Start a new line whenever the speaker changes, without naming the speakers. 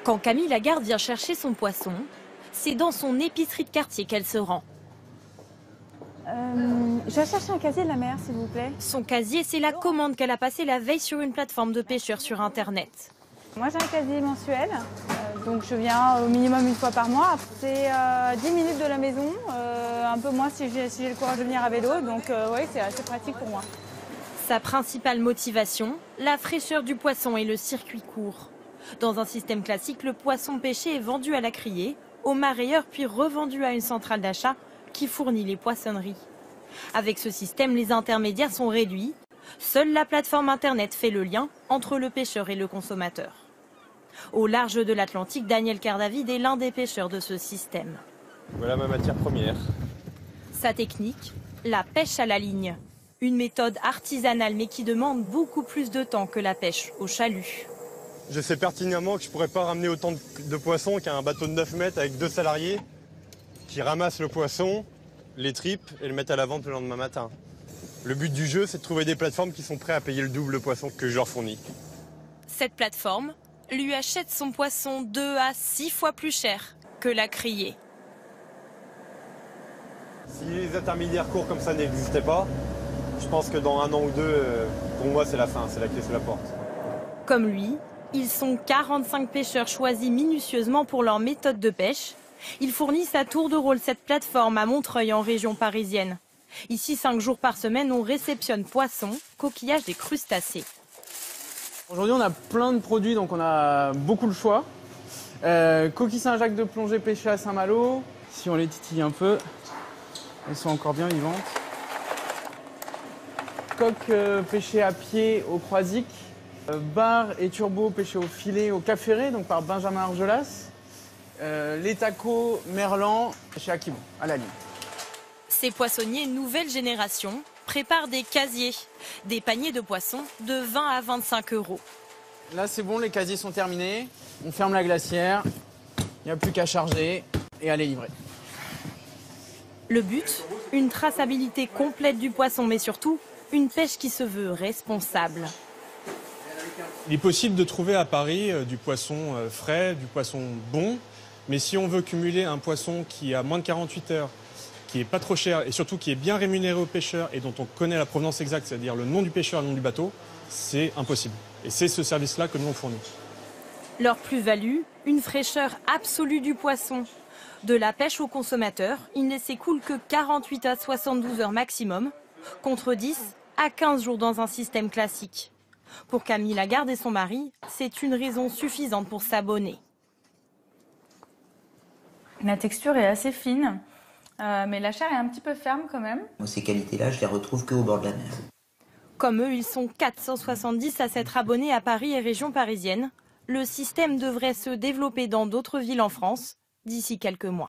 Quand Camille Lagarde vient chercher son poisson, c'est dans son épicerie de quartier qu'elle se rend.
Je cherche un casier de la mer, s'il vous plaît.
Son casier, c'est la commande qu'elle a passée la veille sur une plateforme de pêcheurs sur Internet.
Moi, j'ai un casier mensuel, donc je viens au minimum une fois par mois. C'est 10 minutes de la maison, un peu moins si j'ai le courage de venir à vélo, donc oui, c'est assez pratique pour moi.
Sa principale motivation, la fraîcheur du poisson et le circuit court. Dans un système classique, le poisson pêché est vendu à la criée, au marailleur, puis revendu à une centrale d'achat qui fournit les poissonneries. Avec ce système, les intermédiaires sont réduits. Seule la plateforme Internet fait le lien entre le pêcheur et le consommateur. Au large de l'Atlantique, Daniel Cardavid est l'un des pêcheurs de ce système.
Voilà ma matière première.
Sa technique, la pêche à la ligne. Une méthode artisanale mais qui demande beaucoup plus de temps que la pêche au chalut.
Je sais pertinemment que je ne pourrais pas ramener autant de poissons qu'un bateau de 9 mètres avec 2 salariés qui ramassent le poisson, les tripes et le mettent à la vente le lendemain matin. Le but du jeu, c'est de trouver des plateformes qui sont prêtes à payer le double poisson que je leur fournis.
Cette plateforme lui achète son poisson 2 à 6 fois plus cher que la criée.
Si les intermédiaires courts comme ça n'existaient pas, je pense que dans 1 an ou 2, pour moi, c'est la fin, c'est la clé sous la porte.
Comme lui, ils sont 45 pêcheurs choisis minutieusement pour leur méthode de pêche. Ils fournissent à tour de rôle cette plateforme à Montreuil en région parisienne. Ici, 5 jours par semaine, on réceptionne poissons, coquillages et crustacés.
Aujourd'hui, on a plein de produits, donc on a beaucoup de choix. Coquilles Saint-Jacques de plongée pêchées à Saint-Malo. Si on les titille un peu, elles sont encore bien vivantes. Coques pêchées à pied au Croisic. Bar et turbo pêchés au filet au Cap Ferré, donc par Benjamin Argelas. Les tacos Merlan chez Akibon, à la ligne.
Ces poissonniers nouvelle génération préparent des casiers, des paniers de poissons de 20 à 25 euros.
Là, c'est bon, les casiers sont terminés. On ferme la glacière. Il n'y a plus qu'à charger et à les livrer.
Le but, une traçabilité complète du poisson, mais surtout une pêche qui se veut responsable.
Il est possible de trouver à Paris du poisson frais, du poisson bon, mais si on veut cumuler un poisson qui a moins de 48 heures, qui est pas trop cher et surtout qui est bien rémunéré aux pêcheurs et dont on connaît la provenance exacte, c'est-à-dire le nom du pêcheur et le nom du bateau, c'est impossible. Et c'est ce service-là que nous on fournit.
Leur plus-value, une fraîcheur absolue du poisson. De la pêche au consommateur, il ne s'écoule que 48 à 72 heures maximum, contre 10 à 15 jours dans un système classique. Pour Camille Lagarde et son mari, c'est une raison suffisante pour s'abonner.
La texture est assez fine, mais la chair est un petit peu ferme quand même.
Ces qualités-là, je les retrouve qu'au bord de la mer.
Comme eux, ils sont 470 à s'être abonnés à Paris et région parisienne. Le système devrait se développer dans d'autres villes en France d'ici quelques mois.